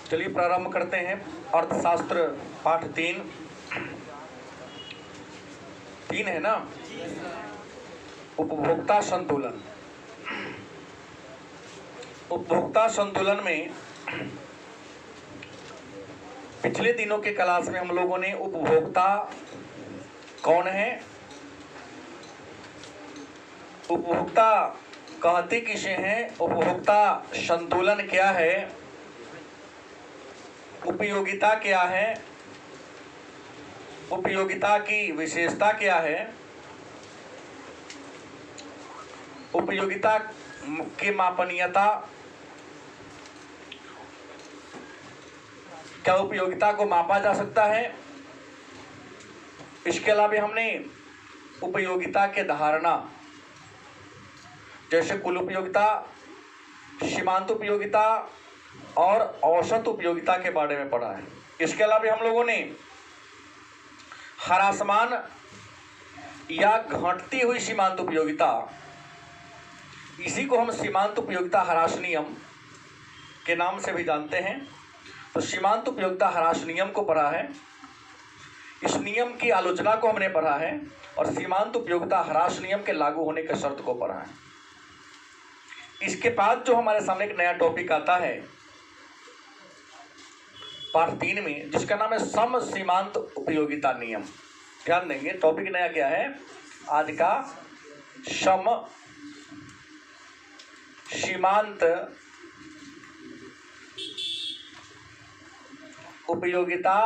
चलिए प्रारंभ करते हैं। अर्थशास्त्र पाठ 3 है ना। उपभोक्ता संतुलन। उपभोक्ता संतुलन में पिछले दिनों के क्लास में हम लोगों ने उपभोक्ता कौन है, उपभोक्ता कहते किसे हैं, उपभोक्ता संतुलन क्या है, उपयोगिता क्या है, उपयोगिता की विशेषता क्या है, उपयोगिता की मापनीयता, क्या उपयोगिता को मापा जा सकता है। इसके अलावा हमने उपयोगिता के धारणा जैसे कुल उपयोगिता, सीमांत उपयोगिता और औसत उपयोगिता के बारे में पढ़ा है। इसके अलावा हम लोगों ने ह्रासमान या घटती हुई सीमांत उपयोगिता, इसी को हम सीमांत उपयोगिता ह्रास नियम के नाम से भी जानते हैं। तो सीमांत उपयोगिता ह्रास नियम को पढ़ा है, इस नियम की आलोचना को हमने पढ़ा है और सीमांत उपयोगिता ह्रास नियम के लागू होने के शर्त को पढ़ा है। इसके बाद जो हमारे सामने एक नया टॉपिक आता है पाठ 3 में, जिसका नाम है सम सीमांत उपयोगिता नियम। ध्यान देंगे, टॉपिक नया क्या है आज का, सम सीमांत उपयोगिता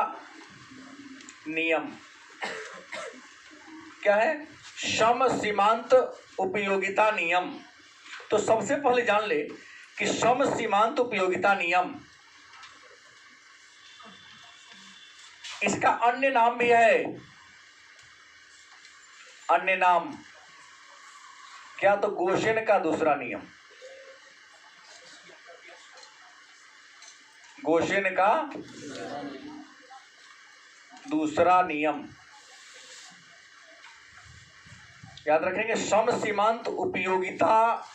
नियम। क्या है? सम सीमांत उपयोगिता नियम। तो सबसे पहले जान ले कि सम सीमांत उपयोगिता नियम, इसका अन्य नाम भी है। अन्य नाम क्या? तो गोसेन का दूसरा नियम। गोसेन का दूसरा नियम याद रखेंगे। सम सीमांत उपयोगिता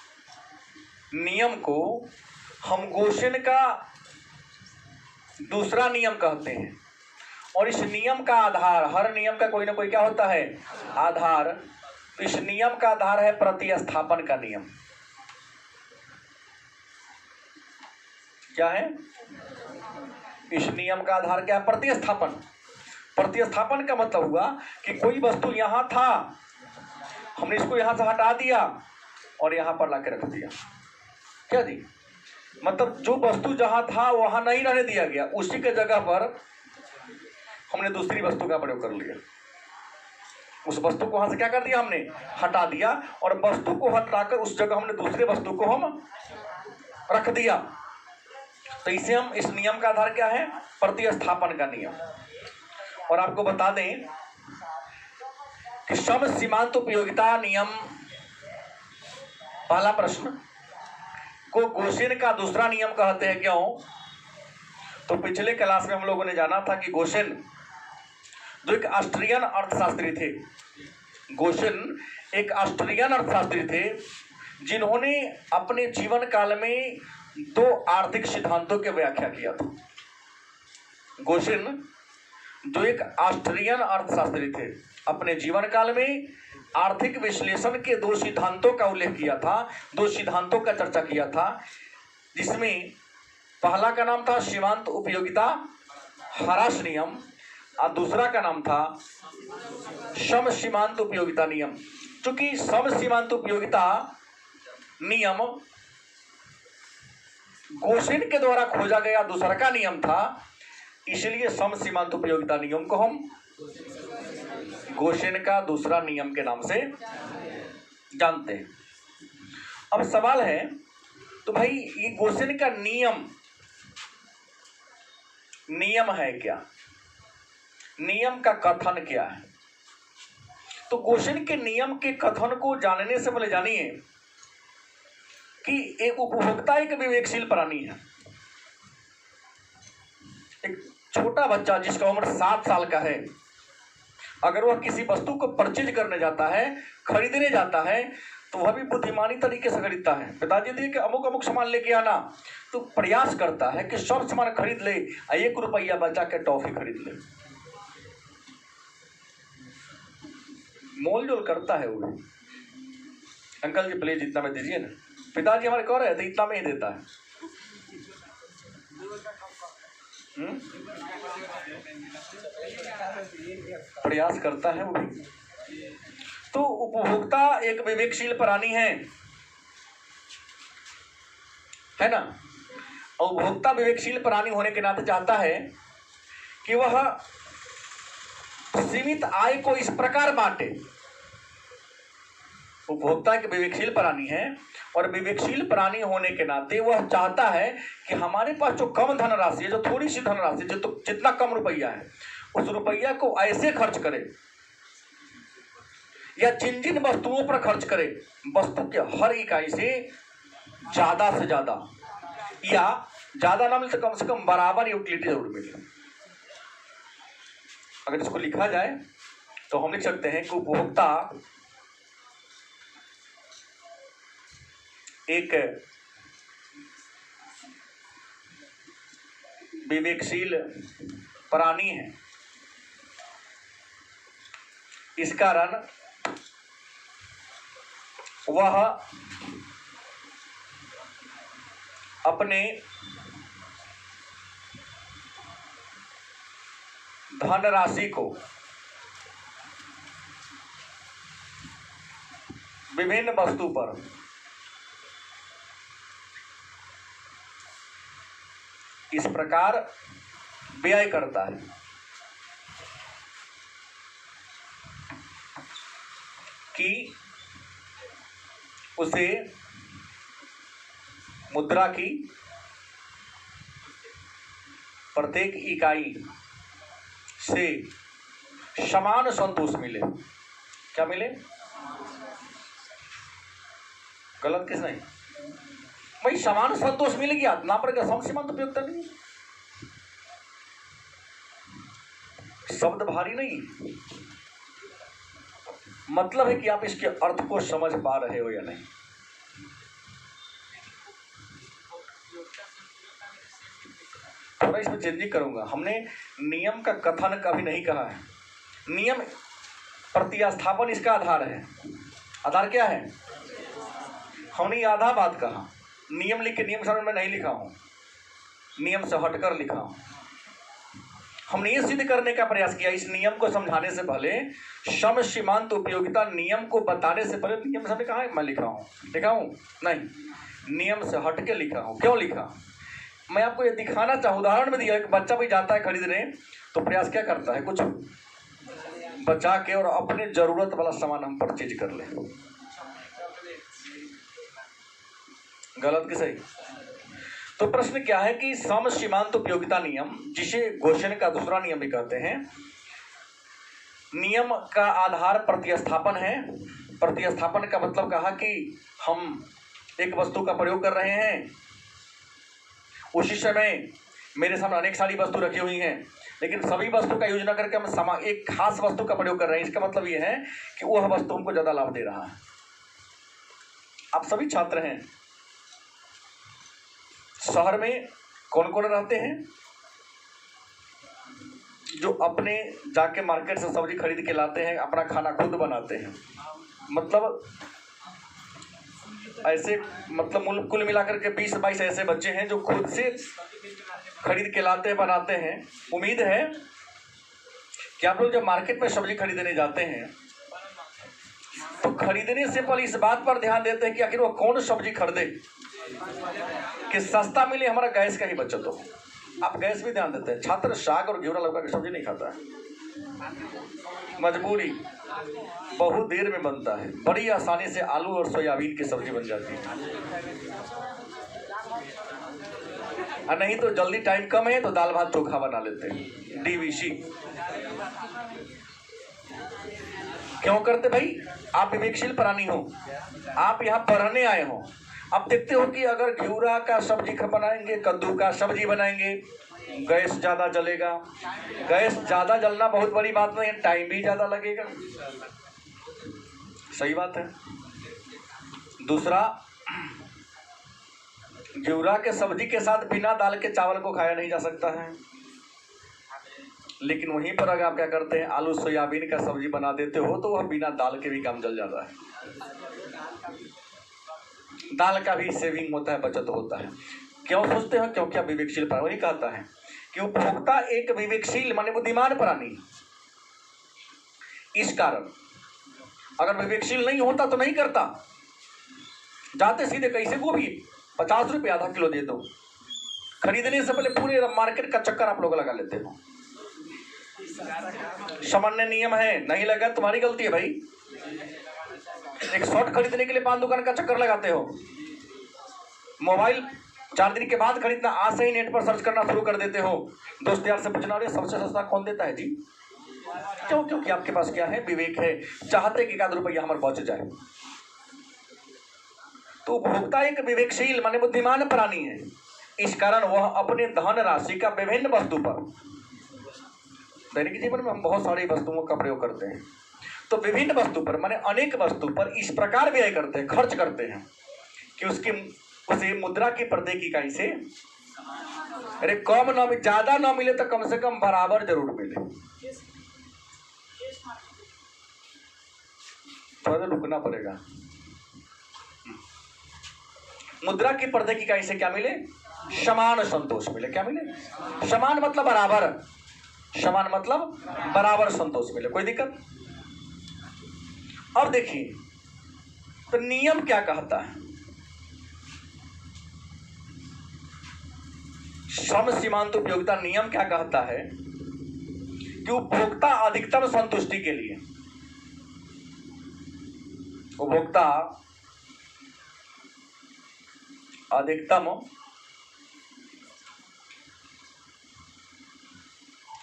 नियम को हम गोसेन का दूसरा नियम कहते हैं। और इस नियम का आधार, हर नियम का कोई ना कोई क्या होता है, आधार। तो इस नियम का आधार है प्रतिस्थापन का नियम। क्या है? इस नियम का आधार क्या है? प्रतिस्थापन। प्रतिस्थापन का मतलब हुआ कि कोई वस्तु यहां था, हमने इसको यहां से हटा दिया और यहां पर लाके रख दिया। क्या जी? मतलब जो वस्तु जहां था वहां नहीं रहने दिया गया, उसी के जगह पर हमने दूसरी वस्तु का प्रयोग कर लिया। उस वस्तु को वहां से क्या कर दिया, हमने हटा दिया, और वस्तु को हटाकर उस जगह हमने दूसरे वस्तु को हम रख दिया। तो इसे हम, इस नियम का आधार क्या है? प्रतिस्थापन का नियम। और आपको बता दें कि सम सीमांत उपयोगिता नियम, पहला प्रश्न, को गोसेन का दूसरा नियम कहते हैं। क्यों? तो पिछले क्लास में हम लोगों ने जाना था कि गोसेन जो एक ऑस्ट्रियन अर्थशास्त्री थे, गोसेन एक ऑस्ट्रियन अर्थशास्त्री थे जिन्होंने अपने जीवन काल में 2 आर्थिक सिद्धांतों की व्याख्या किया था। गोसेन जो एक ऑस्ट्रियन अर्थशास्त्री थे, अपने जीवन काल में आर्थिक विश्लेषण के 2 सिद्धांतों का उल्लेख किया था, 2 सिद्धांतों का चर्चा किया था, जिसमें पहला का नाम था सीमांत उपयोगिता ह्रास नियम और दूसरा का नाम था सम सीमांत उपयोगिता नियम। क्योंकि सम सीमांत उपयोगिता नियम गोसेन के द्वारा खोजा गया दूसरा का नियम था, इसलिए सम सीमांत उपयोगिता नियम को हम गोसेन का दूसरा नियम के नाम से जानते हैं। अब सवाल है, तो भाई ये गोसेन का नियम है क्या? नियम का कथन क्या है? तो गोसेन के नियम के कथन को जानने से पहले जानिए कि एक उपभोक्ता एक विवेकशील प्राणी है। एक छोटा बच्चा जिसका उम्र 7 साल का है, अगर वह किसी वस्तु को परचेज करने जाता है, खरीदने जाता है, तो वह भी बुद्धिमानी तरीके से खरीदता है। पिताजी दिए कि अमुक अमुक सामान लेके आना, तो प्रयास करता है कि सब सामान खरीद ले, 1 रुपया बचा के टॉफी खरीद ले। मोल जोल करता है वो। अंकल जी प्लीज इतना में दीजिए ना, पिताजी हमारे कह रहे थे इतना में ही देता है। प्रयास करता है वो भी। तो उपभोक्ता एक विवेकशील प्राणी है ना। और उपभोक्ता विवेकशील प्राणी होने के नाते चाहता है कि वह सीमित आय को इस प्रकार बांटे। उपभोक्ता एक विवेकशील प्राणी है और विवेकशील प्राणी होने के नाते वह चाहता है कि हमारे पास जो कम धनराशि है, जो थोड़ी सी धनराशि, जो जितना कम रुपया है, उस रुपया को ऐसे खर्च करे या जिन जिन वस्तुओं पर खर्च करे, वस्तु के हर इकाई से ज्यादा या ज्यादा ना मिले तो कम से कम बराबर यूटिलिटी जरूर मिले। अगर इसको लिखा जाए तो हम लिख सकते हैं कि उपभोक्ता एक विवेकशील प्राणी है। इस कारण वह अपने धनराशि को विभिन्न वस्तु पर इस प्रकार व्यय करता है कि उसे मुद्रा की प्रत्येक इकाई से समान संतोष मिले। क्या मिले? गलत किस नहीं भाई, समान संतोष मिल गया ना, पर सम सीमांत उपयोगिता नहीं। शब्द भारी नहीं, मतलब है कि आप इसके अर्थ को समझ पा रहे हो या नहीं। थोड़ा इसमें चेंजिंग करूंगा। हमने नियम का कथन कभी नहीं कहा है। नियम प्रतिस्थापन इसका आधार है। आधार क्या है? हमने आधा बात कहा। नियम लिख के नियम समझ में नहीं लिखा हूं, नियम से हटकर लिखा हूं। हमने ये सिद्ध करने का प्रयास किया, इस नियम को समझाने से पहले, सम सीमांत उपयोगिता नियम को बताने से पहले नियम से कहा है मैं लिखा हूं नहीं, नियम से हट के लिखा हूं। क्यों लिखा? मैं आपको ये दिखाना चाहूँ। उदाहरण में दिया, एक बच्चा भी जाता है खरीदने तो प्रयास क्या करता है, कुछ बचा के और अपने जरूरत वाला सामान हम परचेज कर लें। गलत कि सही? तो प्रश्न क्या है कि सम सीमांत उपयोगिता नियम, जिसे गोशन का दूसरा नियम भी कहते हैं, नियम का आधार प्रतिस्थापन है। प्रतिस्थापन का मतलब कहा कि हम एक वस्तु का प्रयोग कर रहे हैं, उसी समय मेरे सामने अनेक सारी वस्तु रखी हुई हैं, लेकिन सभी वस्तु का यूज न करके हम एक खास वस्तु का प्रयोग कर रहे हैं। इसका मतलब यह है कि वह वस्तु हमको ज्यादा लाभ दे रहा है। आप सभी छात्र हैं, शहर में कौन कौन रहते हैं जो अपने जाके मार्केट से सब्जी खरीद के लाते हैं, अपना खाना खुद बनाते हैं। मतलब ऐसे, मतलब कुल मिलाकर के 20-22 ऐसे बच्चे हैं जो खुद से खरीद के लाते हैं, बनाते हैं। उम्मीद है कि आप लोग जब मार्केट में सब्जी खरीदने जाते हैं तो खरीदने से पहले इस बात पर ध्यान देते हैं कि आखिर वो कौन सब्जी खरीदे कि सस्ता मिले, हमारा गैस का ही बचत हो। आप गैस भी ध्यान देते हैं। छात्र साग और घेवड़ा लौका की सब्जी नहीं खाता है, मजबूरी, बहुत देर में बनता है। बड़ी आसानी से आलू और सोयाबीन की सब्जी बन जाती है, और नहीं तो जल्दी टाइम कम है तो दाल भात चोखा बना लेते हैं, डीवीसी। क्यों करते भाई? आप विवेकशील प्राणी हो, आप यहाँ पढ़ने आए हो। अब देखते हो कि अगर घिउरा का सब्जी बनाएंगे, कद्दू का सब्जी बनाएंगे, गैस ज्यादा जलेगा। गैस ज्यादा जलना बहुत बड़ी बात नहीं है, टाइम भी ज्यादा लगेगा। सही बात है। दूसरा, घिउरा के सब्जी के साथ बिना दाल के चावल को खाया नहीं जा सकता है। लेकिन वहीं पर अगर आप क्या करते हैं, आलू सोयाबीन का सब्जी बना देते हो तो वह बिना दाल के भी काम चल जाता है। दाल का भी सेविंग होता है, बचत होता है। क्यों सोचते हो? क्योंकि आप विवेकशील प्राणी। वही कहता है कि उपभोक्ता एक विवेकशील माने बुद्धिमान प्राणी। इस कारण अगर विवेकशील नहीं होता तो नहीं करता। जाते सीधे कैसे गोभी 50 रुपये आधा किलो दे दो, खरीदने से पहले पूरे मार्केट का चक्कर आप लोग लगा लेते हो। सामान्य नियम है, नहीं लगा तुम्हारी गलती है भाई। एक शॉर्ट खरीदने के लिए 5 दुकान का चक्कर लगाते हो। मोबाइल 4 दिन के बाद खरीदना, आज से ही नेट पर सर्च करना शुरू कर देते हो। दोस्त यार से पूछना, अरे सबसे सस्ता कौन देता है जी? क्यों? क्योंकि आपके पास क्या है? विवेक है। चाहते कि 1 रुपया हमारे बच जाए। तो उपभोक्ता एक विवेकशील माने बुद्धिमान प्राणी है। इस कारण वह अपने धन राशि का विभिन्न वस्तु पर, दैनिक जीवन में हम बहुत सारी वस्तुओं का प्रयोग करते हैं, तो विभिन्न वस्तु पर माने अनेक वस्तु पर इस प्रकार व्यय करते हैं, खर्च करते हैं कि उसे मुद्रा की प्रत्येक इकाई से, अरे कम न, ज्यादा न मिले तो कम से कम बराबर जरूर मिले। थोड़ा सा रुकना पड़ेगा। मुद्रा की प्रत्येक इकाई से क्या मिले? समान संतोष मिले। क्या मिले? समान मतलब बराबर, समान मतलब बराबर संतोष मिले। कोई दिक्कत? अब देखिए तो नियम क्या कहता है? सम सीमांत उपयोगिता नियम क्या कहता है कि उपभोक्ता अधिकतम संतुष्टि के लिए, उपभोक्ता अधिकतम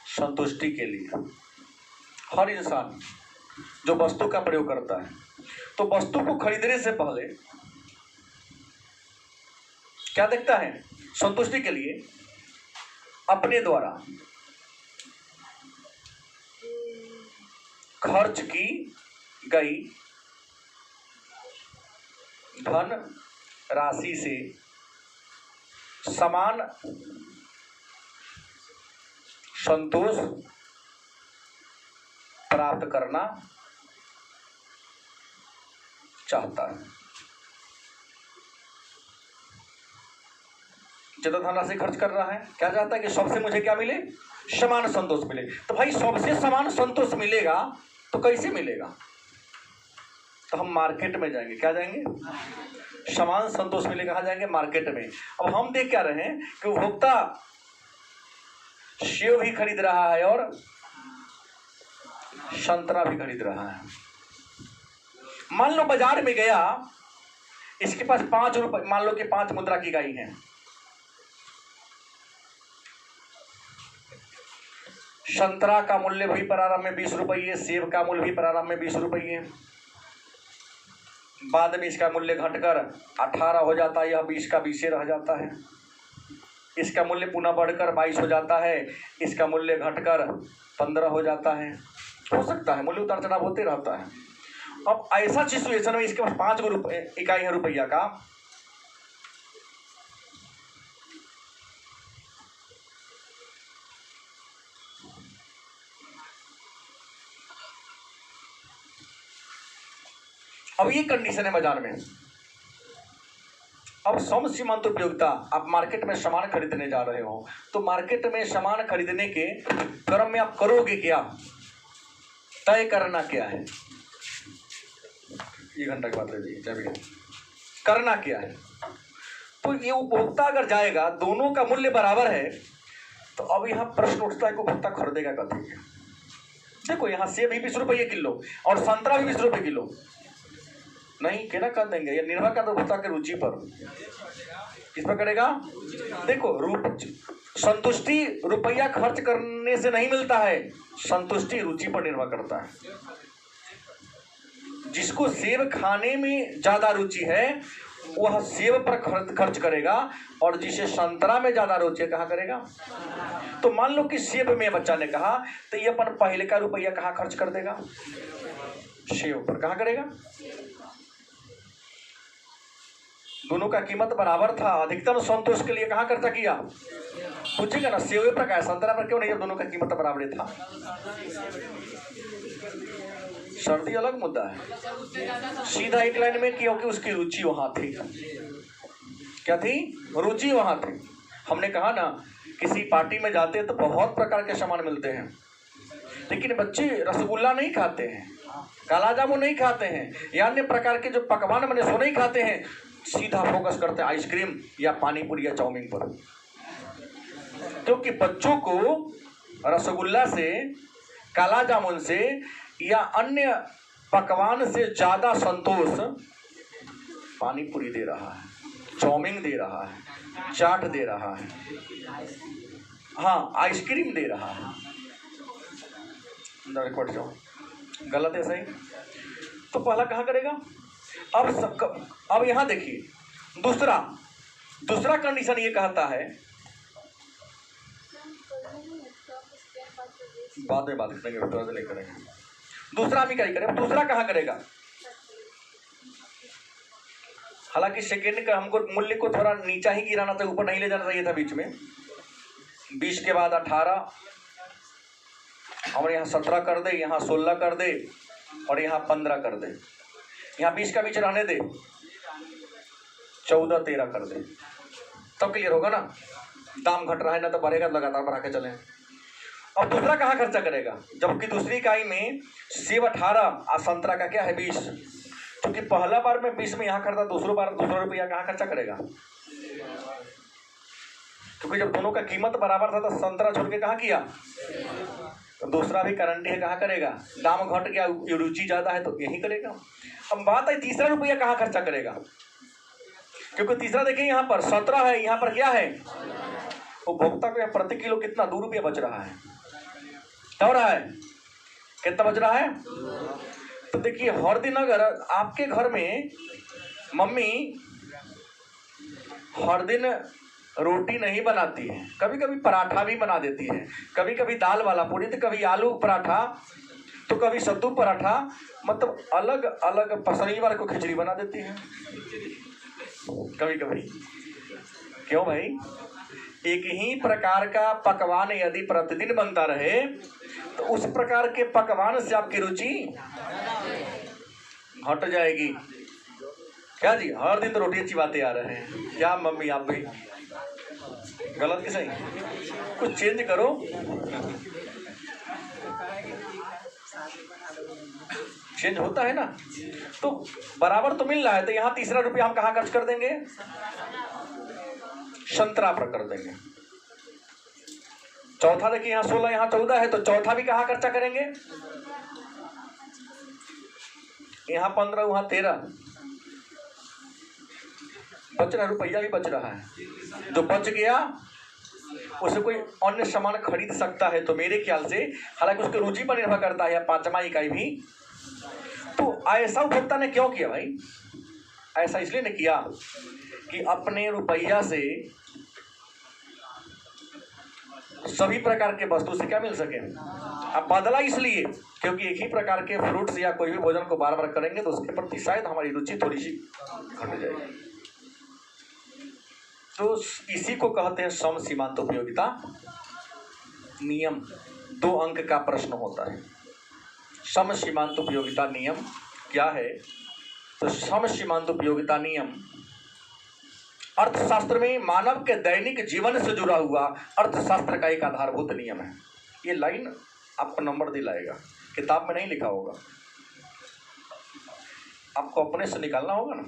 संतुष्टि के लिए हर इंसान जो वस्तु का प्रयोग करता है, तो वस्तु को खरीदने से पहले क्या देखता है? संतुष्टि के लिए अपने द्वारा खर्च की गई धन राशि से समान संतोष प्राप्त करना चाहता है। ज्यादा धनराशि खर्च कर रहा है, क्या चाहता है कि सबसे मुझे क्या मिले? समान संतोष मिले। तो भाई सबसे समान संतोष मिलेगा तो कैसे मिलेगा? तो हम मार्केट में जाएंगे। क्या जाएंगे? समान संतोष मिलेगा। कहाँ जाएंगे? मार्केट में। अब हम देख क्या रहे हैं कि उपभोक्ता सेव भी खरीद रहा है और संतरा भी खरीद रहा है। मान लो बाजार में गया, इसके पास 5 रुपए, मान लो कि 5 मुद्रा की इकाई है। संतरा का मूल्य भी प्रारंभ में 20 रुपये, सेब का मूल्य भी प्रारंभ में 20 रुपये, बाद में इसका मूल्य घटकर 18 हो जाता है, यह 20 का 20 रह जाता है। इसका मूल्य पुनः बढ़कर 22 हो जाता है, इसका मूल्य घटकर 15 हो जाता है। हो सकता है, मूल्य उतार चढ़ाव होते रहता है। अब ऐसा सिचुएशन में इसके पास 5 इकाई है रुपया का, अब ये कंडीशन है बाजार में। अब सम सीमांत उपयोगिता, आप मार्केट में सामान खरीदने जा रहे हो, तो मार्केट में सामान खरीदने के क्रम में आप करोगे क्या? तय करना क्या है? 1 घंटा की बात ले लीजिए, चलिए करना क्या है? तो ये उपभोक्ता अगर जाएगा, दोनों का मूल्य बराबर है, तो अब यहाँ प्रश्न उठता है कि उपभोक्ता खरीदेगा कभी? देखो यहाँ सेब भी 20 रुपये किलो और संतरा भी 20 रुपये किलो, नहीं कहना कर देंगे। ये निर्भर करता है उपभोक्ता की रुचि पर। किस पर करेगा? देखो संतुष्टि रुपया खर्च करने से नहीं मिलता है, संतुष्टि रुचि पर निर्भर करता है। जिसको सेब खाने में ज्यादा रुचि है वह सेब पर खर्च करेगा, और जिसे संतरा में ज्यादा रुचि है कहाँ करेगा? तो मान लो कि सेब में बच्चा ने कहा, तो ये अपन पहले का रुपया कहाँ खर्च कर देगा? सेब पर। कहाँ करेगा? दोनों का कीमत बराबर था, अधिकतम संतोष के लिए कहाँ खर्चा किया? पूछेगा ना, सेब पर क्या, संतरा पर क्यों नहीं, जब दोनों का कीमत बराबर था? सर्दी अलग मुद्दा है। सीधा एक लाइन में, क्योंकि उसकी रुचि वहां थी। क्या थी? रुचि वहां थी। हमने कहा ना, किसी पार्टी में जाते हैं तो बहुत प्रकार के सामान मिलते हैं, लेकिन बच्चे रसगुल्ला नहीं खाते हैं, काला जामुन नहीं खाते हैं, या अन्य प्रकार के जो पकवान बने सो नहीं खाते हैं, सीधा फोकस करते हैं आइसक्रीम या पानी पूरी या चाउमीन पर। क्योंकि बच्चों को रसगुल्ला से, काला जामुन से या अन्य पकवान से ज्यादा संतोष पानी पूरी दे रहा है, चाउमीन दे रहा है, चाट दे रहा है, हाँ आइसक्रीम दे रहा है। रिकॉर्ड जाओ, गलत है सही? तो पहला कहाँ करेगा? अब यहां देखिए, दूसरा कंडीशन ये कहता है, बाद में बात करेंगे, नहीं करेंगे। दूसरा हम क्या करें? दूसरा कहाँ करेगा? हालांकि सेकेंड का हमको मूल्य को थोड़ा नीचा ही गिराना था, ऊपर नहीं ले जाना चाहिए था बीच में। 20 के बाद 18, और यहाँ 17 कर दे, यहाँ 16 कर दे, और यहाँ 15 कर दे, यहाँ 20 का बीच रहने दे, 14, 13 कर दे, तब क्लियर होगा ना? दाम घट रहा है ना, तो बढ़ेगा, लगातार बढ़ा के चले। अब दूसरा कहाँ खर्चा करेगा? जबकि दूसरी इकाई में सेब 18 और संतरा का क्या है 20, क्योंकि पहला बार में 20 में यहाँ खर्चा, दूसरा बार दूसरा रुपया कहाँ खर्चा करेगा? क्योंकि जब दोनों का कीमत बराबर था तो संतरा छोड़ के कहाँ किया? तो दूसरा भी गारंटी है कहाँ करेगा? दाम घट गया, रुचि ज्यादा है तो यही करेगा। अब बात है तीसरा रुपया कहाँ खर्चा करेगा? क्योंकि तीसरा देखिए, यहाँ पर 17 है, यहाँ पर क्या है? उपभोक्ता को प्रति किलो कितना 2 रुपया बच रहा है, क्या हो रहा है? कितना बच रहा है? तो देखिए, हर दिन अगर आपके घर में मम्मी हर दिन रोटी नहीं बनाती है, कभी कभी पराठा भी बना देती है, कभी कभी दाल वाला पूरी, तो कभी आलू पराठा, तो कभी सत्तू पराठा, मतलब अलग अलग, शनिवार को खिचड़ी बना देती है कभी कभी। क्यों भाई? एक ही प्रकार का पकवान यदि प्रतिदिन बनता रहे तो उस प्रकार के पकवान से आपकी रुचि हट जाएगी। क्या जी? हर दिन तो रोटी चिबाते आ रहे हैं, क्या मम्मी आप भी? गलत कि सही? कुछ चेंज करो। चेंज होता है ना, तो बराबर तो मिल रहा है, तो यहाँ तीसरा रुपया हम कहाँ खर्च कर देंगे? संतरा पर कर देंगे। चौथा देखिए, यहाँ 16, यहाँ 14 है, तो चौथा भी कहाँ खर्चा करेंगे? यहाँ 15, वहां 13, बच रहा रुपया भी बच रहा है। जो बच गया उसे कोई अन्य सामान खरीद सकता है, तो मेरे ख्याल से, हालांकि उसके रुचि पर निर्भर करता है, 5वां इकाई भी। तो ऐसा उपभोक्ता ने क्यों किया भाई? ऐसा इसलिए ने किया कि अपने रुपया से सभी प्रकार के वस्तु से क्या मिल सके। अब बदला इसलिए क्योंकि एक ही प्रकार के फ्रूट्स या कोई भी भोजन को बार बार करेंगे तो उसके प्रति शायद हमारी रुचि थोड़ी सी घट जाएगी। तो इसी को कहते हैं सम सीमांत उपयोगिता नियम। 2 अंक का प्रश्न होता है। सम सीमांत उपयोगिता नियम क्या है? तो सम सीमांत उपयोगिता नियम अर्थशास्त्र में मानव के दैनिक जीवन से जुड़ा हुआ अर्थशास्त्र का एक आधारभूत नियम है। ये लाइन आपको नंबर दिलाएगा, किताब में नहीं लिखा होगा, आपको अपने से निकालना होगा ना।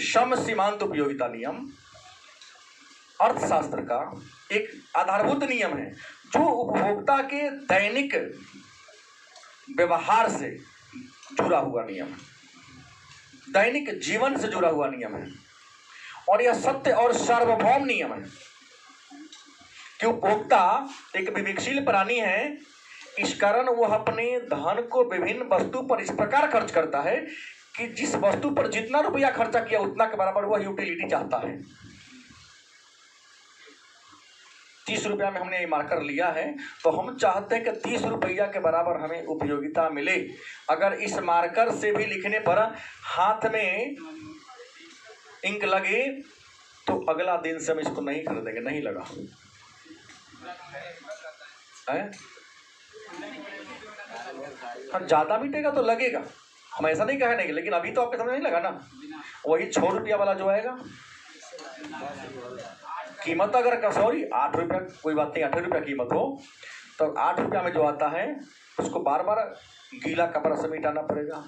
सम सीमांत उपयोगिता नियम अर्थशास्त्र का एक आधारभूत नियम है जो उपभोक्ता के दैनिक व्यवहार से जुड़ा हुआ नियम है, दैनिक जीवन से जुड़ा हुआ नियम है, और यह सत्य और सार्वभौम नियम है कि उपभोक्ता एक विवेकशील प्राणी है। इस कारण वह अपने धन को विभिन्न वस्तु पर इस प्रकार खर्च करता है कि जिस वस्तु पर जितना रुपया खर्चा किया उतना के बराबर वह यूटिलिटी चाहता है। 30 रुपया में हमने ये मार्कर लिया है तो हम चाहते हैं कि 30 रुपया के बराबर हमें उपयोगिता मिले। अगर इस मार्कर से भी लिखने पर हाथ में इंक लगे तो अगला दिन से हम इसको नहीं खरीदेंगे, नहीं लगा है। हाँ ज़्यादा मिटेगा तो लगेगा, हम ऐसा नहीं कह रहे, लेकिन अभी तो आपके समझ नहीं लगा ना। वही 6 रुपया वाला जो आएगा, कीमत अगर कसौरी 8 रुपया, कोई बात नहीं 8 रुपया कीमत हो, तो 8 रुपया में जो आता है उसको बार बार गीला कपड़ा से मिटाना पड़ेगा।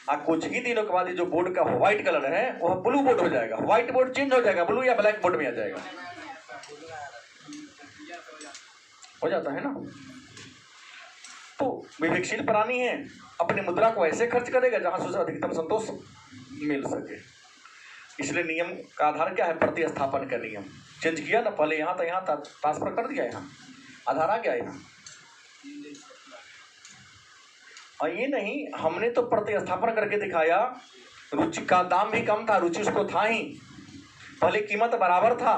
और कुछ ही दिनों के बाद जो बोर्ड का व्हाइट कलर है वह ब्लू बोर्ड हो जाएगा, व्हाइट बोर्ड चेंज हो जाएगा, ब्लू या ब्लैक बोर्ड में आ जाएगा, हो जाता है ना। तो विवेकशील प्राणी है, अपनी मुद्रा को ऐसे खर्च करेगा जहां से उसे अधिकतम संतोष मिल सके। इसलिए नियम का आधार क्या है? प्रतिस्थापन का नियम। चेंज किया ना, पहले यहाँ था, यहाँ था, ट्रांसफर कर दिया, यहाँ आधार आ गया यहाँ। और ये नहीं, हमने तो प्रतिस्थापन करके दिखाया। रुचि का दाम भी कम था, रुचि उसको था ही, पहले कीमत बराबर था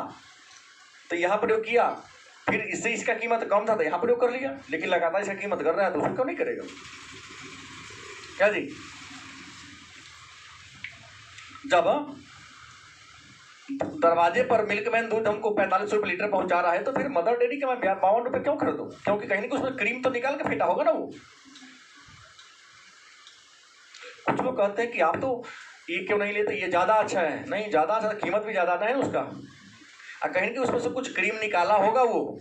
तो यहाँ प्रयोग किया, फिर इससे इसका कीमत कम था तो यहाँ प्रयोग कर लिया, लेकिन लगातार इसका कीमत कर रहा है तो उसको क्यों नहीं करेगा? क्या जी? जब दरवाजे पर मिल्कमैन दूध हमको 45 रुपये लीटर पहुंचा रहा है तो फिर मदर डेयरी के मैं 52 रुपये क्यों खरीदूं? क्योंकि कहीं ना कहीं उसमें क्रीम तो निकाल के फेंटा होगा ना। वो कुछ लोग कहते हैं कि आप तो ये क्यों नहीं लेते, ये ज़्यादा अच्छा है। नहीं, ज़्यादा अच्छा, कीमत भी ज़्यादा है उसका, और कहीं कि उसमें से कुछ क्रीम निकाला होगा, वो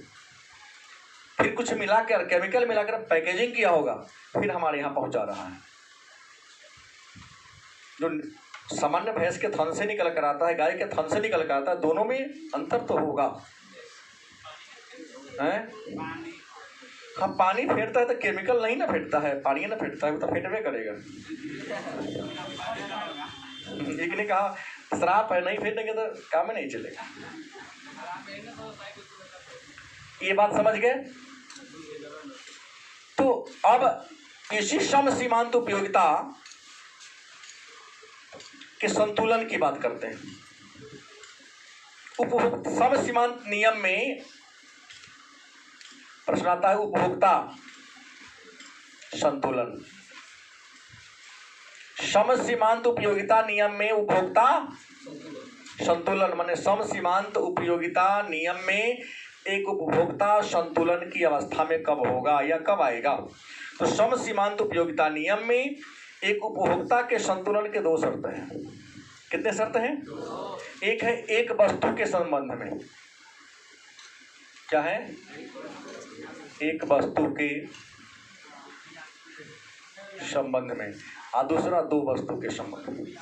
फिर कुछ मिलाकर, केमिकल मिलाकर पैकेजिंग किया होगा, फिर हमारे यहाँ पहुँचा रहा है। जो सामान्य भैंस के थन से निकल कर आता है, गाय के थन से निकल कर आता है, दोनों में अंतर तो होगा है? हाँ, पानी फेंटता है तो केमिकल नहीं ना फेंटता है, पानी ना फेंटता है, वो तो फेंटवे करेगा। एक ने कहा श्राप है, नहीं फेंटेंगे तो काम में नहीं चलेगा। ये बात समझ गए? तो अब इसी सम सीमांत उपयोगिता के संतुलन की बात करते हैं। उपभोक्ता सम सीमांत नियम में प्रश्न आता है, उपभोक्ता संतुलन। सम सीमांत उपयोगिता नियम में उपभोक्ता संतुलन माने सम सीमांत उपयोगिता नियम में एक उपभोक्ता संतुलन की अवस्था में कब होगा या कब आएगा? तो सम सीमांत उपयोगिता नियम में एक उपभोक्ता के संतुलन के 2 शर्त हैं। कितने शर्त हैं? एक है एक वस्तु के संबंध में, क्या है? एक वस्तु के संबंध में, और दूसरा 2 वस्तु के संबंध में।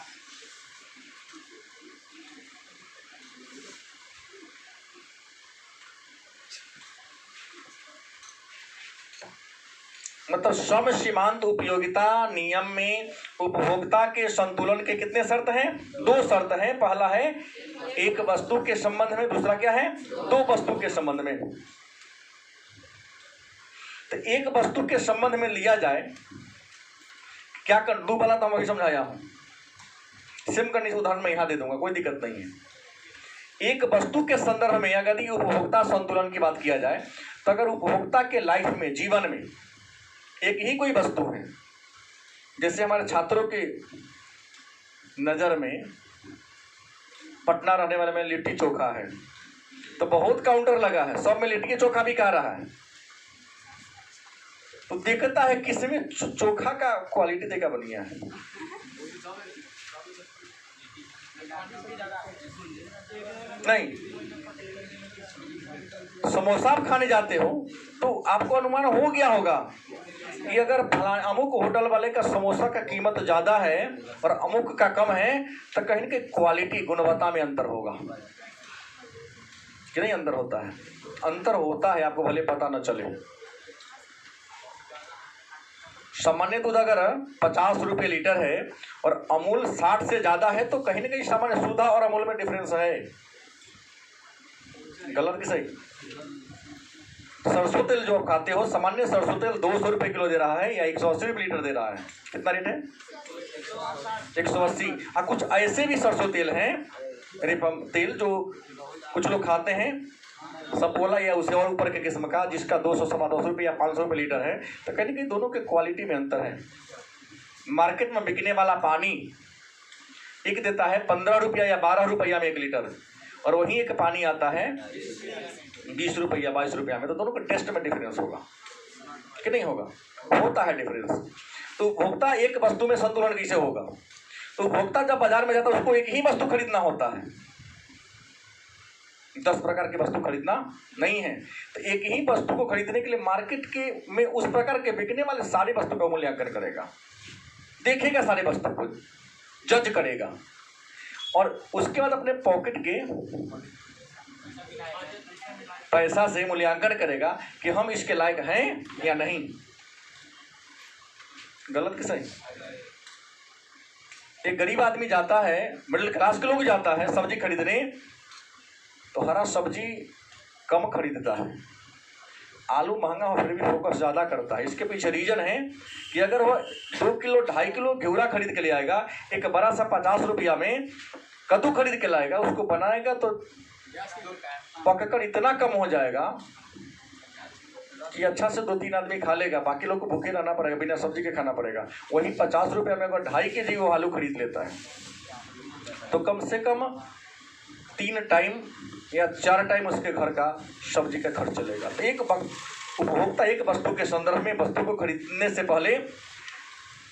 मतलब सम सीमांत उपयोगिता नियम में उपभोक्ता के संतुलन के कितने शर्त हैं? 2 शर्त हैं। पहला है एक वस्तु के संबंध में, दूसरा क्या है? 2 वस्तु के संबंध में। तो एक वस्तु के संबंध में लिया जाए, क्या कर 2 वाला तो हम अभी समझाया हूं, सेम करने से उदाहरण मैं यहां दे दूंगा, कोई दिक्कत नहीं है। एक वस्तु के संदर्भ में अगर यदि उपभोक्ता संतुलन की बात किया जाए तो अगर उपभोक्ता के लाइफ में, जीवन में एक ही कोई वस्तु है, जैसे हमारे छात्रों की नज़र में पटना रहने वाले में लिट्टी चोखा है, तो बहुत काउंटर लगा है, सब में लिट्टी चोखा भी खा रहा है, तो देखता है किसमें चोखा का क्वालिटी देखा बढ़िया है। नहीं, समोसा आप खाने जाते हो तो आपको अनुमान हो गया होगा कि अगर अमुक होटल वाले का समोसा का कीमत ज़्यादा है और अमुक का कम है, तो कहीं ना कहीं क्वालिटी, गुणवत्ता में अंतर होगा कि नहीं? अंतर होता है, अंतर होता है, आपको भले पता न चले। सामान्य दूध अगर 50 रुपये लीटर है और अमूल 60 से ज़्यादा है तो कहीं ना कहीं सामान्य सुधा और अमूल में डिफरेंस है। गलत कि सही? सरसों तेल जो आप खाते हो, सामान्य सरसों तेल 200 रुपये किलो दे रहा है या 180 रुपये लीटर दे रहा है। कितना रेट है? 180। और कुछ ऐसे भी सरसों तेल हैं, रिफाइंड तेल, जो कुछ लोग खाते हैं, सपोला या उससे और ऊपर के किस्म का, जिसका 200, 250 रुपये या 500 रुपये लीटर है, तो कहीं ना कहीं दोनों के क्वालिटी में अंतर है। मार्केट में बिकने वाला पानी एक देता है 15 रुपया या 12 रुपया में 1 लीटर, और वहीं एक पानी आता है 20 रुपया 22 रुपया में, तो दोनों के टेस्ट में डिफरेंस होगा कि नहीं होगा? होता है डिफरेंस। तो उपभोक्ता एक वस्तु में संतुलन कैसे होगा? तो उपभोक्ता जब बाजार में जाता है उसको एक ही वस्तु खरीदना होता है, 10 प्रकार की वस्तु खरीदना नहीं है। तो एक ही वस्तु को खरीदने के लिए मार्केट के में उस प्रकार के बिकने वाले सारी वस्तु का मूल्यांकन करेगा, देखेगा, सारे वस्तु को जज करेगा, और उसके बाद अपने पॉकेट के पैसा से मूल्यांकन करेगा कि हम इसके लायक हैं या नहीं। गलत कि सही? एक गरीब आदमी जाता है, मिडिल क्लास के लोग जाता है सब्जी खरीदने, तो हरा सब्जी कम खरीदता है, आलू महंगा हो फिर भी फोकस ज़्यादा करता है। इसके पीछे रीजन है कि अगर वह 2 किलो 2.5 किलो घेवड़ा खरीद के ले आएगा, एक बड़ा सा 50 रुपया में कद्दू खरीद के लाएगा, उसको बनाएगा तो पककर इतना कम हो जाएगा कि अच्छा से 2-3 आदमी खा लेगा, बाकी लोग को भूखे रहना पड़ेगा, बिना सब्जी के खाना पड़ेगा। वही 50 रुपया में अगर 2.5 केजी वो आलू खरीद लेता है तो कम से कम 3 टाइम या 4 टाइम उसके घर का सब्जी का खर्च चलेगा। तो एक उपभोक्ता एक वस्तु के संदर्भ में वस्तु को खरीदने से पहले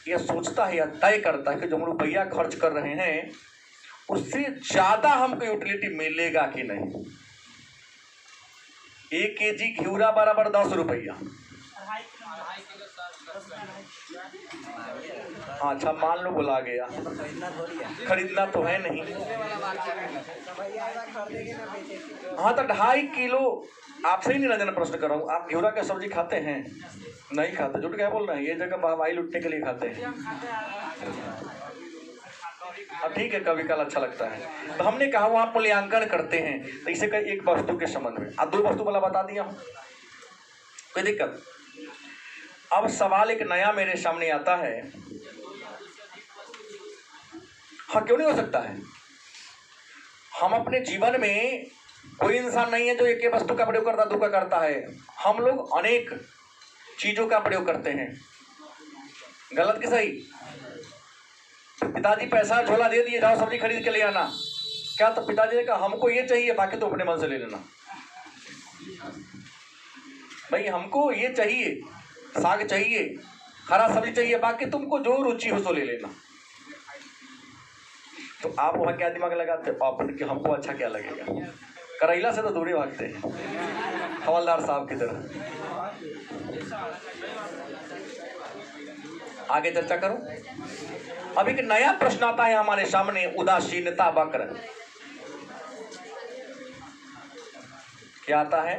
यह सोचता है या तय करता है कि जो हम रुपया खर्च कर रहे हैं उससे ज़्यादा हमको यूटिलिटी मिलेगा कि नहीं। 1 केजी घिउरा बराबर 10 रुपया। हाँ अच्छा, मान लो बुला गया, खरीदना तो है नहीं। हाँ तो 2.5 किलो, आपसे ही नहीं प्रश्न कर रहा हूँ, आप घिउरा का सब्जी खाते हैं? नहीं खाते, झूठ क्या बोल रहे हैं? ये जगह हवाई लुटने के लिए खाते हैं। अब ठीक है, कभी कल अच्छा लगता है। तो हमने कहा वहाँ मूल्यांकन करते हैं, तो इसे कहीं एक वस्तु के संबंध में। अब 2 वस्तु वाला बता दिया हूँ, कोई दिक्कत? अब सवाल एक नया मेरे सामने आता है, हाँ क्यों नहीं हो सकता है? हम अपने जीवन में कोई इंसान नहीं है जो एक वस्तु का प्रयोग करता, 2 का करता है। हम लोग अनेक चीजों का प्रयोग करते हैं। गलत कि सही? पिताजी पैसा झोला दे दिए, जाओ सब्जी खरीद के ले आना, क्या? तो पिताजी ने कहा हमको ये चाहिए, बाकी तो अपने मन से ले लेना। भाई हमको ये चाहिए, साग चाहिए, हरा सब्जी चाहिए, बाकी तुमको जो रुचि हो सो ले लेना। तो आप वहाँ क्या दिमाग लगाते हो? आप कि हमको अच्छा क्या लगेगा? करेला से तो दूरी भागते हैं, हवलदार साहब की तरह। आगे चर्चा करूं। अब एक नया प्रश्न आता है हमारे सामने, उदासीनता वक्र। क्या आता है?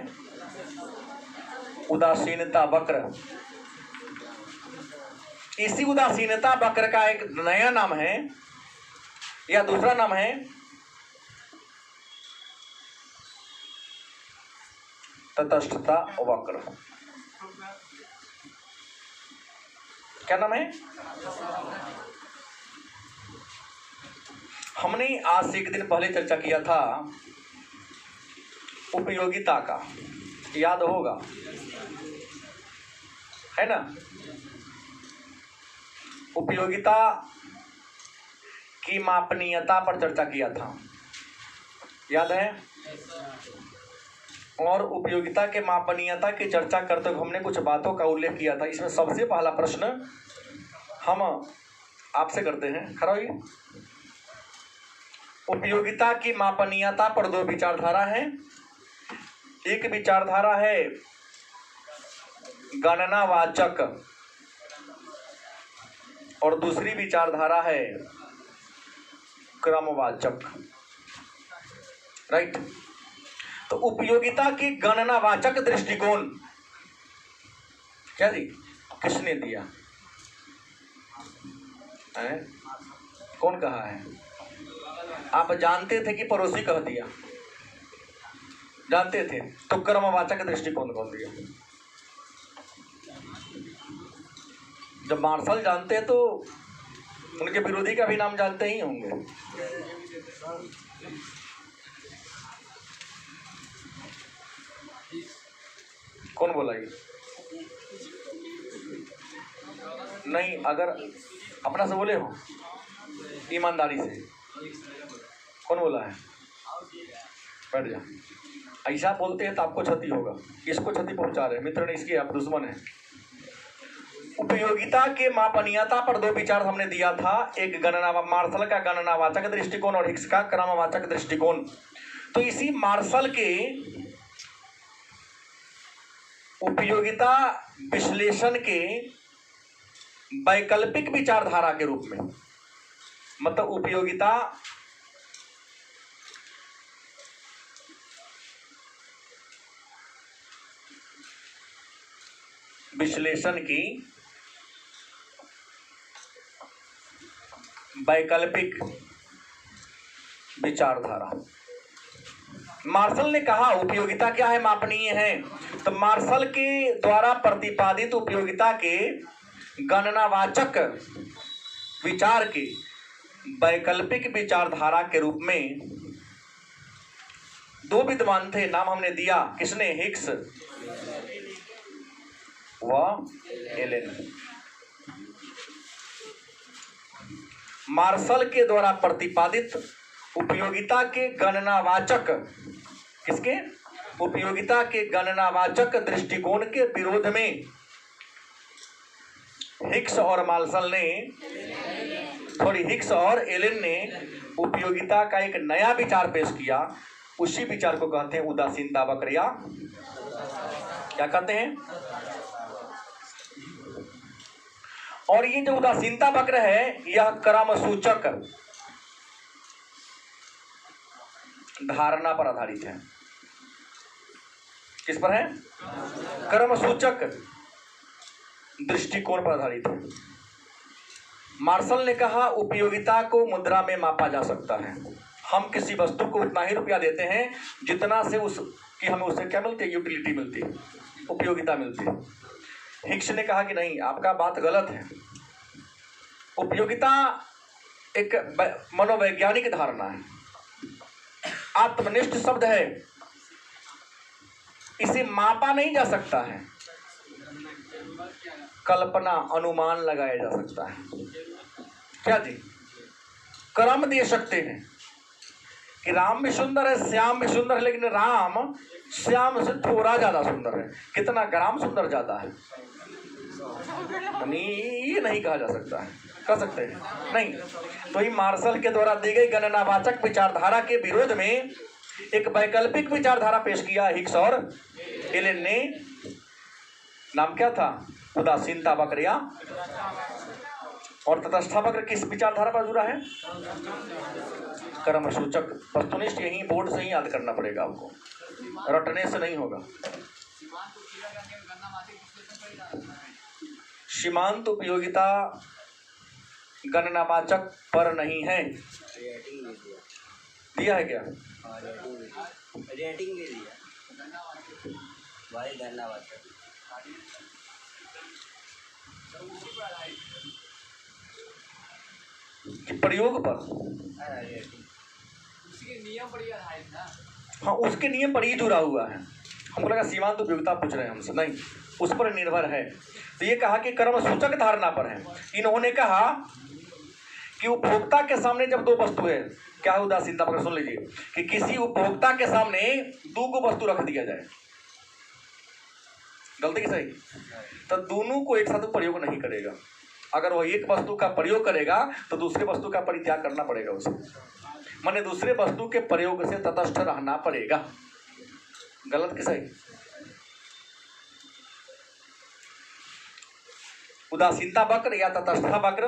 उदासीनता वक्र। इसी उदासीनता वक्र का एक नया नाम है या दूसरा नाम है तटस्थता वक्र। क्या नाम है? हमने आज से 1 दिन पहले चर्चा किया था उपयोगिता का, याद होगा, है ना? उपयोगिता की मापनीयता पर चर्चा किया था, याद है? और उपयोगिता के मापनीयता की चर्चा करते हुए हमने कुछ बातों का उल्लेख किया था। इसमें सबसे पहला प्रश्न हम आपसे करते हैं, खड़ा होइए। उपयोगिता की मापनीयता पर 2 विचारधारा है। एक विचारधारा है गणनावाचक और दूसरी विचारधारा है क्रमवाचक, राइट? तो उपयोगिता की गणनावाचक दृष्टिकोण क्या जी किसने दिया है? कौन कहा है? आप जानते थे कि पड़ोसी कह दिया? जानते थे, तो क्रमवाचक दृष्टिकोण कौन दिया? जब मार्शल जानते हैं तो उनके विरोधी का भी नाम जानते ही होंगे। कौन बोला ये? नहीं, अगर अपना से बोले हो ईमानदारी से, कौन बोला है? बैठ जा। ऐसा बोलते हैं तो आपको क्षति होगा, इसको क्षति पहुंचा रहे हैं, मित्र ने इसकी, आप दुश्मन है। उपयोगिता के मापनीयता पर दो विचार हमने दिया था, एक गणना, मार्शल का गणनावाचक दृष्टिकोण और हिक्स का क्रमवाचक दृष्टिकोण। तो इसी मार्शल के उपयोगिता विश्लेषण के वैकल्पिक विचारधारा के रूप में, मतलब उपयोगिता विश्लेषण की वैकल्पिक विचारधारा। मार्शल ने कहा उपयोगिता क्या है, मापनीय है। तो मार्शल के द्वारा प्रतिपादित उपयोगिता के गणनावाचक विचार के वैकल्पिक विचारधारा के रूप में दो विद्वान थे, नाम हमने दिया, किसने? हिक्स व एलेन। मार्शल के द्वारा प्रतिपादित उपयोगिता के गणनावाचक, किसके? उपयोगिता के गणनावाचक दृष्टिकोण के विरोध में हिक्स और मार्शल ने, हिक्स और एलेन ने उपयोगिता का एक नया विचार पेश किया। उसी विचार को कहते हैं उदासीनता वक्र, या क्या कहते हैं? और ये जो उदासीनता वक्र है यह क्रमसूचक धारणा पर आधारित है। किस पर है? क्रमसूचक दृष्टिकोण पर आधारित है। मार्शल ने कहा उपयोगिता को मुद्रा में मापा जा सकता है। हम किसी वस्तु को उतना ही रुपया देते हैं जितना से कि हमें उससे क्या मिलती है? यूटिलिटी मिलती है, उपयोगिता मिलती है। हिक्स ने कहा कि नहीं, आपका बात गलत है। उपयोगिता एक मनोवैज्ञानिक धारणा है, आत्मनिष्ठ शब्द है, इसे मापा नहीं जा सकता है, कल्पना, अनुमान लगाया जा सकता है। क्या जी? क्रम दे सकते हैं कि राम भी सुंदर है, श्याम भी सुंदर है, लेकिन राम श्याम से थोड़ा ज्यादा सुंदर है। कितना ग्राम सुंदर ज्यादा है, ये नहीं कहा जा सकता है। कर सकते हैं? नहीं। तो ही मार्शल के द्वारा दी गई गणनावाचक विचारधारा के विरोध में एक वैकल्पिक विचारधारा पेश किया हिक्स और एलेन ने। नाम क्या था? उदासीनता वक्र, या और तटस्था वक्र किस विचारधारा पर जुड़ा है? क्रमसूचक वस्तुनिष्ठ। यही बोर्ड से ही याद करना पड़ेगा आपको, रटने से नहीं होगा। सीमांत उपयोगिता गणनावाचक पर नहीं है। दिया है क्या? रेटिंग दे दिया भाई गणनावाचक। प्रयोग पर, उसके नियम पर आधारित ना। हाँ, उसके नियम पर ही जुड़ा हुआ है। हमको लगा सीमांत उपयोगिता पूछ रहे हैं हमसे, नहीं, उस पर निर्भर है। तो ये कहा कि कर्मसूचक धारणा पर है। इन्होंने कहा कि उपभोक्ता के सामने जब दो वस्तु है, क्या है उदासीनता वक्र? सुन लीजिए कि किसी उपभोक्ता के सामने दो को वस्तु रख दिया जाए, गलती की सही, तो दोनों को एक साथ प्रयोग नहीं करेगा। अगर वह एक वस्तु का प्रयोग करेगा तो दूसरे वस्तु का परित्याग करना पड़ेगा उसे, माने दूसरे वस्तु के प्रयोग से तटस्थ रहना पड़ेगा। गलत की सही? उदासीनता वक्र या तटस्था वक्र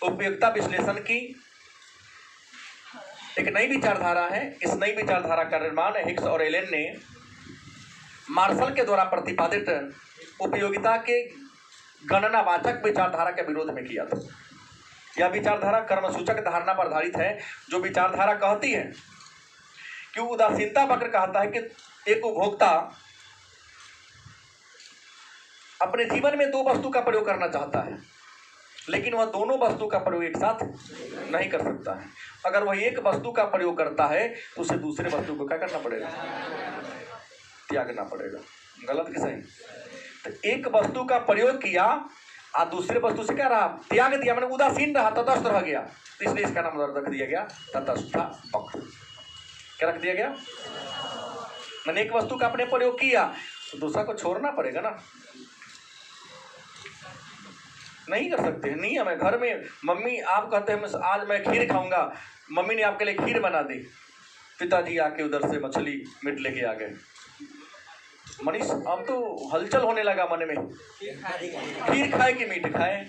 उपयोगिता विश्लेषण की एक नई विचारधारा है। इस नई विचारधारा का निर्माण हिक्स और एलेन ने मार्शल के द्वारा प्रतिपादित उपयोगिता के गणनावाचक विचारधारा के विरोध में किया था। यह विचारधारा कर्मसूचक धारणा पर आधारित है, जो विचारधारा कहती है कि उदासीनता वक्र कहता है कि एक उपभोक्ता अपने जीवन में दो वस्तु का प्रयोग करना चाहता है, लेकिन वह दोनों वस्तु का प्रयोग एक साथ नहीं कर सकता है। अगर वह एक वस्तु का प्रयोग करता है तो उसे दूसरे वस्तु को क्या करना पड़ेगा? त्यागना पड़ेगा। गलत कि सही? तो एक वस्तु का प्रयोग किया आज दूसरे वस्तु से क्या रहा, त्याग दिया, मैंने उदासीन रहा, तटस्थ रह गया, तो इसलिए इसका नाम रख दिया गया तटस्थापक। क्या रख दिया गया? मैंने एक वस्तु का आपने प्रयोग किया तो दूसरा को छोड़ना पड़ेगा ना, नहीं कर सकते। नियम है घर में। मम्मी आप कहते हैं आज मैं खीर खाऊंगा, मम्मी ने आपके लिए खीर बना दी, पिताजी आके उधर से मछली मीट लेके आ गए। मनीष अब तो हलचल होने लगा मन में, खीर खाए कि मीट खाए?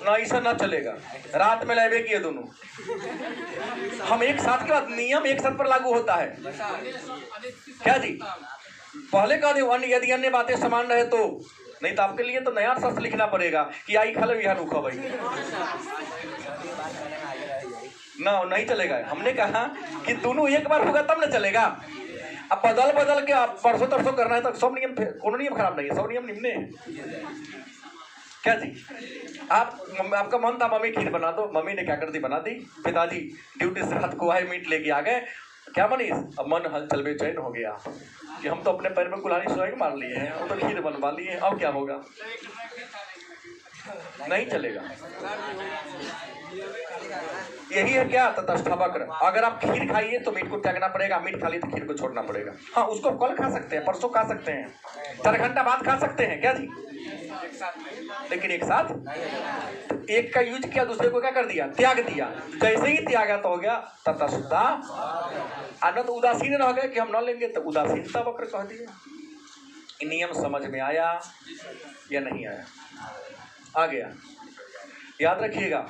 ना ऐसा ना चलेगा, रात में लाइबे किए दोनों। हम एक साथ के बाद नियम एक साथ पर लागू होता है क्या जी? पहले कह दो अन्य, यदि अन्य बातें समान रहे तो, नहीं तो आपके लिए तो नया शास्त्र लिखना पड़ेगा कि आई खा लो यहाँ रुको भाई ना, नहीं चलेगा। हमने कहा कि दोनों एक बार होगा तब ना चलेगा। अब बदल बदल के आप परसों तरसों करना है तो सब नियम, कोनो नियम खराब नहीं है, सब नियम निम्ने हैं क्या जी? आपका मन था मम्मी खीर बना दो, मम्मी ने क्या कर दी, बना दी। पिताजी ड्यूटी से रात को आए, मीट लेके आ गए, क्या मनीष? अब मन हलचल बेचैन हो गया कि हम तो अपने पैर में कुल्हाड़ी सुहाग मार लिए हैं, हम तो खीर बनवा लिए, अब क्या होगा? नहीं चलेगा। यही है क्या? तटस्थापक। अगर आप खीर खाइए तो मीट को त्यागना पड़ेगा, मीट खा लिए तो खीर को छोड़ना पड़ेगा। हाँ, उसको कल खा सकते हैं, परसों खा सकते हैं, 4 घंटा बाद खा सकते हैं क्या जी? लेकिन एक साथ एक का यूज किया, दूसरे को क्या कर दिया? त्याग दिया। जैसे ही त्यागा तो हो गया तटस्थता। अनंत उदासीन रह गए कि हम न लेंगे, तो उदासीनता वक्र कह दिया। नियम समझ में आया या नहीं आया? आ गया। याद रखिएगा,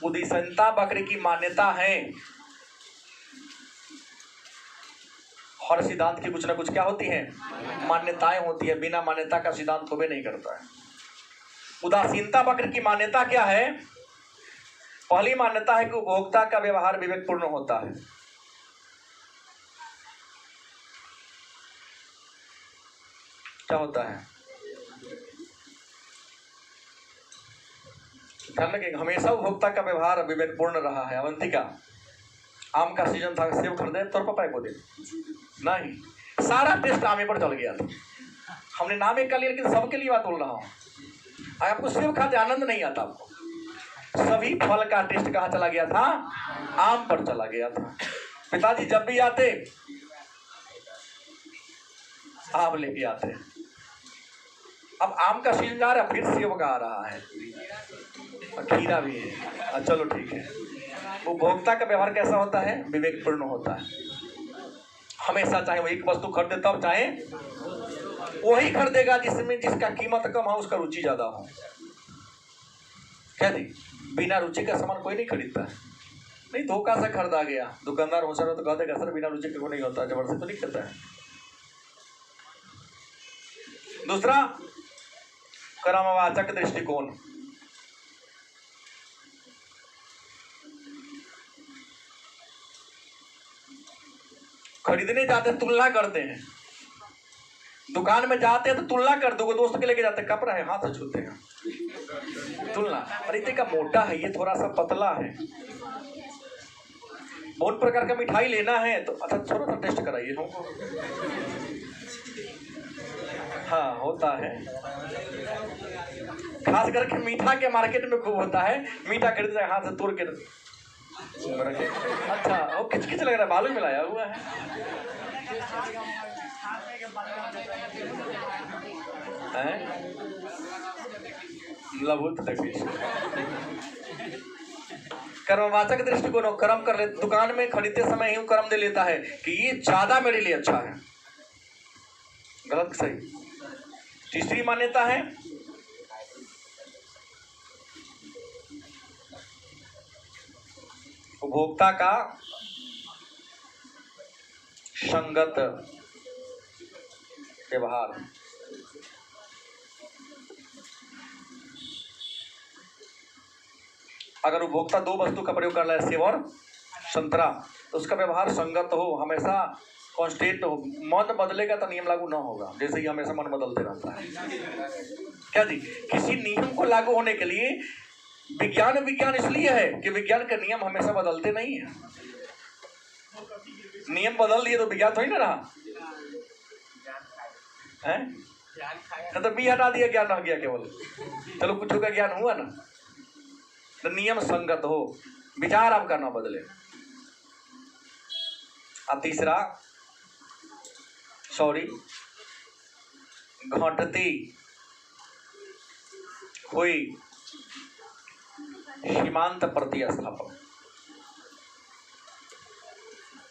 उदासीनता वक्र की मान्यता है। हर सिद्धांत की कुछ ना कुछ क्या होती है? मान्यताएं होती है। बिना मान्यता का सिद्धांत तो भी नहीं करता है। उदासीनता वक्र की मान्यता क्या है? पहली मान्यता है कि उपभोक्ता का व्यवहार विवेकपूर्ण होता है। क्या होता है? ध्यान रखिएगा, हमेशा उपभोक्ता का व्यवहार विवेकपूर्ण रहा है। अवंतिका आम का सीजन था, सेब खरीदे तो पापा को दे नहीं, सारा टेस्ट आमे पर चल गया था। हमने नाम एक का लिया, लेकिन सबके लिए बात बोल रहा हूँ। आपको सेब खाते आनंद नहीं आता, आपको सभी फल का टेस्ट कहाँ चला गया था? आम पर चला गया था। पिताजी जब भी आते आम लेके आते। अब आम का सीजन आ रहा है, फिर सेब का आ रहा है, खीरा भी है। चलो ठीक है। उपभोक्ता का व्यवहार कैसा होता है? विवेकपूर्ण होता है। हमेशा चाहे वो एक वस्तु खरीदे तब चाहे वही खरीदेगा जिसमें जिसका कीमत कम हो, उसका रुचि ज्यादा हो। क्या जी? बिना रुचि का सामान कोई नहीं खरीदता है। नहीं, धोखा से खरीदा गया, दुकानदार हो सर तो कह देगा सर बिना रुचि के को नहीं होता, जबरदस्ती तो नहीं करता है। दूसरा, कर्मवाचक दृष्टिकोण। खरीदने जाते हैं तुलना करते हैं, दुकान में जाते हैं तो तुलना कर दो, दोस्त के लेके जाते हैं, कपड़ा है हाथ से छूते हैं, तुलना। अरे इतने का मोटा है, ये थोड़ा सा पतला है। बहुत प्रकार का मिठाई लेना है तो अच्छा थोड़ा सा टेस्ट कराइए हमको। हाँ होता है, खास करके मीठा के मार्केट में खूब होता है। मीठा खरीदते हैं हाथ से तोड़ के अच्छा वो किचकिच लग रहा है, बालू मिलाया हुआ है। कर्मवाचक दृष्टिकोण, कर्म कर ले, दुकान में खरीदते समय ही कर्म दे लेता है कि ये ज्यादा मेरे लिए अच्छा है। गलत सही। तीसरी मान्यता है उपभोक्ता का संगत व्यवहार। अगर उपभोक्ता 2 वस्तु का प्रयोग कर रहा है, सेब और संतरा, तो उसका व्यवहार संगत हो, हमेशा कांस्टेंट हो। मन बदलेगा तो नियम लागू ना होगा, जैसे ही हमेशा मन बदलते रहता है। क्या जी? किसी नियम को लागू होने के लिए विज्ञान इसलिए है कि विज्ञान के नियम हमेशा बदलते नहीं है। नियम बदल दिए तो विज्ञान थोड़ी ना रहा है। तो बी हटा दिया, ज्ञान रह गया केवल। चलो कुछ का ज्ञान हुआ ना, तो नियम संगत हो, विचार आपका ना बदले। अब तीसरा, सॉरी, घटती हुई सीमांत प्रतिस्थापन।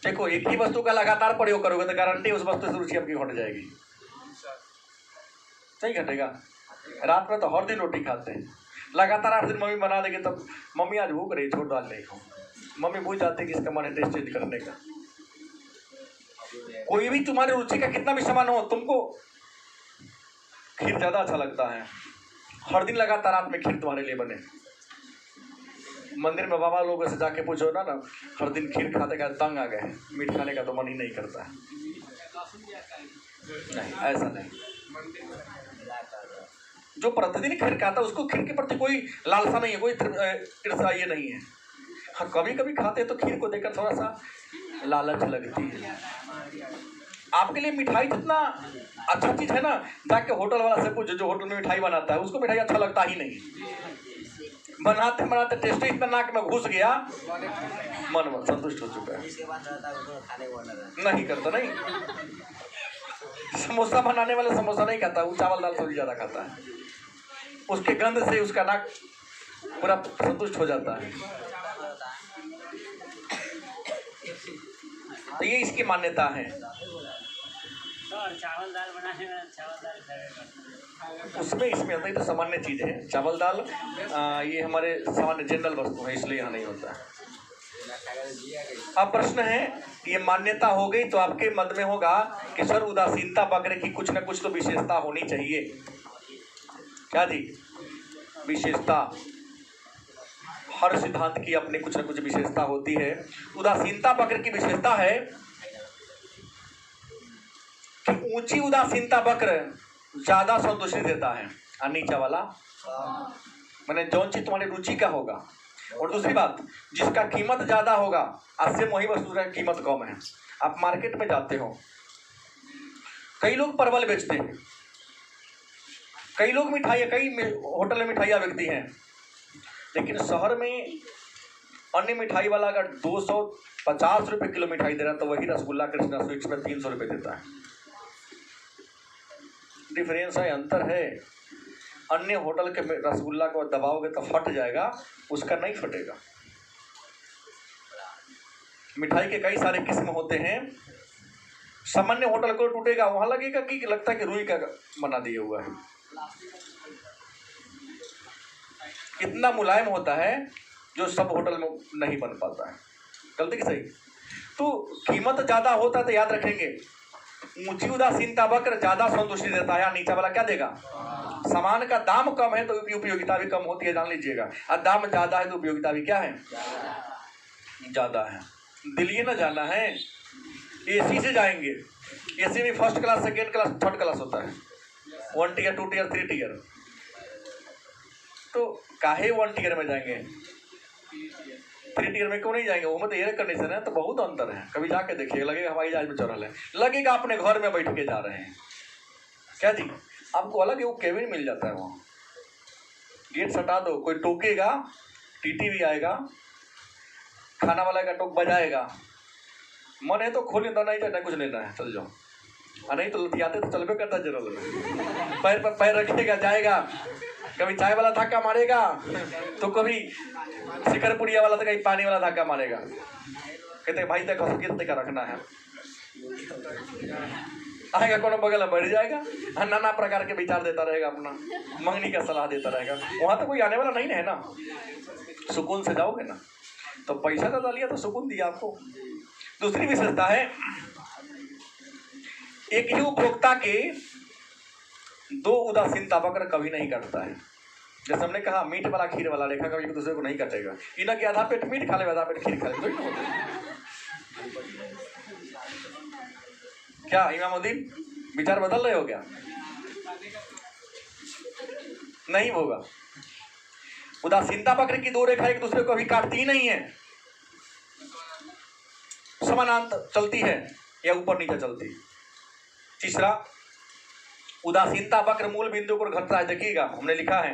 देखो, एक ही वस्तु का लगातार प्रयोग करोगे तो गारंटी उस वस्तु से रुचि आपकी घट जाएगी। नहीं घटेगा। रात में तो हर दिन रोटी खाते हैं, लगातार 8 दिन मम्मी बना देगी, तो मम्मी आज भूख रही, छोड़ डाल नहीं खाऊं, मम्मी भूल जाती है कि इसका मन है टेस्ट चेंज करने का। कोई भी तुम्हारी रुचि का कितना भी सामान हो, तुमको खीर ज्यादा अच्छा लगता है, हर दिन लगातार रात में खीर तुम्हारे लिए बने। मंदिर में बाबा लोगों से जाके पूछो ना, हर दिन खीर खाते खाते तंग आ गए, मीठ खाने का तो मन ही नहीं करता है। नहीं, ऐसा नहीं। जो प्रतिदिन खीर खाता है उसको खीर के प्रति कोई लालसा नहीं है, कोई ईर्ष्या ये नहीं है। हाँ, कभी कभी खाते हैं तो खीर को देखकर थोड़ा सा लालच लगती है। आपके लिए मिठाई जितना अच्छा चीज है ना, जाके होटल वाला से पूछो, जो होटल में मिठाई बनाता है उसको मिठाई अच्छा लगता ही नहीं। बनाते बनाते टेस्ट इतना नाक में घुस गया, मन संतुष्ट हो चुका है, नहीं करता। नहीं, समोसा बनाने वाला समोसा नहीं खाता, वो चावल दाल सब्जी ज्यादा खाता है, उसके गंध से उसका नाक पूरा संतुष्ट हो जाता है। तो ये इसकी मान्यता है। चावल दाल बनाने में चावल दाल उसमें इसमें होता है, तो सामान्य चीज है चावल दाल, ये हमारे सामान्य जनरल वस्तु है, इसलिए यहाँ नहीं होता है। अब प्रश्न है, ये मान्यता हो गई तो आपके मत में होगा कि सर उदासीनता वक्र की कुछ न कुछ तो विशेषता होनी चाहिए। क्या जी? विशेषता, हर सिद्धांत की अपनी कुछ न कुछ विशेषता होती है। उदासीनता वक्र की विशेषता है कि ऊंची उदासीनता वक्र ज्यादा संतुष्टि देता है, और नीचा वाला मैंने जौन चीज तुम्हारी रुचि का होगा। और दूसरी बात, जिसका कीमत ज्यादा होगा, आज से वही वस्तु का कीमत कम है। आप मार्केट में जाते हो, कई लोग परवल बेचते हैं, कई लोग मिठाइयाँ, कई होटल में मिठाइयाँ बेचती हैं, लेकिन शहर में अन्य मिठाई वाला अगर 250 रुपये किलो मिठाई दे रहा है, तो वही रसगुल्ला कृष्णा स्वीट्स में 300 रुपये देता है। डिफरेंस है, अंतर है। अन्य होटल के रसगुल्ला को दबाओगे तो फट जाएगा, उसका नहीं फटेगा। मिठाई के कई सारे किस्म होते हैं, सामान्य होटल को टूटेगा, वहां लगेगा कि लगता है कि रुई का बना दिया हुआ है। इतना मुलायम होता है जो सब होटल में नहीं बन पाता है। गलती की सही? तो कीमत ज्यादा होता है तो याद रखेंगे, ऊंची उदासीनता वक्र ज्यादा संतुष्टि देता है, नीचा वाला क्या देगा? सामान का दाम कम है तो उपयोगिता भी कम होती है, जान लीजिएगा। और दाम ज्यादा है तो उपयोगिता भी क्या है? ज्यादा है। दिल्ली ना जाना है, एसी से जाएंगे, एसी में first class, second class, third class होता है, 1 टियर 2 टियर 3 टियर। तो काहे 1 टियर में जाएंगे, 3 टियर में क्यों नहीं जाएंगे? वो मतलब एयर कंडीशन है, तो बहुत अंतर है। कभी जाके देखिएगा, लगेगा हवाई जहाज में चढ़ल है, लगेगा अपने घर में बैठ के जा रहे हैं। क्या जी? आपको अलग वो केबिन मिल जाता है, वहाँ गेट सटा दो, कोई टोकेगा, टीटी भी आएगा, खाना वाला का टोक बजाएगा, मन है तो खोल लेता, नहीं चाहता कुछ लेना है चल जाओ, और नहीं तो लतियाते तो चलबे करता जरूर, पैर पर पैर रखेगा, जाएगा, कभी चाय वाला धक्का मारेगा, तो कभी शिकरपुरिया वाला, तो कहीं पानी वाला धक्का मारेगा। कहते भाई देखो कितने का रखना है, आएगा कोनो बगल में बैठ जाएगा, नाना प्रकार के विचार देता रहेगा, अपना मंगनी का सलाह देता रहेगा। वहां तो कोई आने वाला नहीं है ना, सुकून से जाओगे ना। तो पैसा ज्यादा लिया तो सुकून दिया आपको। दूसरी विशेषता है, एक ही उपभोक्ता के 2 उदासीनता वक्र कभी नहीं कटता है। जैसे हमने कहा, मीट वाला खीर वाला रेखा कभी एक दूसरे को नहीं कटेगा। इन्हें के आधा पेट मीट खा ले, आधा पेट खीर खा ले, तो क्या इमामुद्दीन विचार बदल रहे हो क्या? नहीं होगा। उदासीनता वक्र की 2 रेखा एक दूसरे को कभी काटती ही नहीं है, समानांतर चलती है या ऊपर नीचे चलती है। तीसरा, उदासीनता वक्र मूल बिंदु को घटता है। देखिएगा हमने लिखा है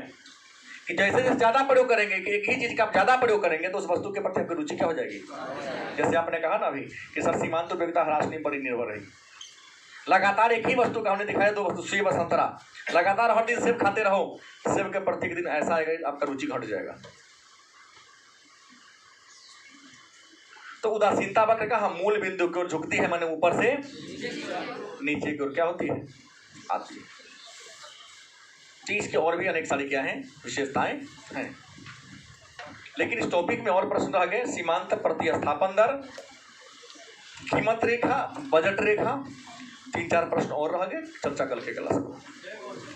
कि जैसे जैसे ज्यादा प्रयोग करेंगे कि एक ही चीज का आप ज्यादा प्रयोग करेंगे तो उस वस्तु के प्रति आपकी रुचि क्या हो जाएगी। जैसे आपने कहा ना अभी कि सर सीमांत उपयोगिता ह्रासनी पर ही निर्भर रहेगी। लगातार एक ही वस्तु का हमने दिखाया, दो वस्तु सेब और संतरा, लगातार हर दिन सेब खाते रहो, सेब के प्रति एक दिन ऐसा आएगा आपका रुचि घट जाएगा। तो उदासीनता वक्र का हम मूल बिंदु की ओर झुकती है, माने ऊपर से नीचे की ओर क्या होती है, आती है। चीज के और भी अनेक सारी क्या हैं, विशेषताएं हैं। लेकिन इस टॉपिक में और प्रश्न रह गए, सीमांत प्रतिस्थापन दर, कीमत रेखा, बजट रेखा, 3-4 प्रश्न और रह गए, चर्चा कल के क्लास में।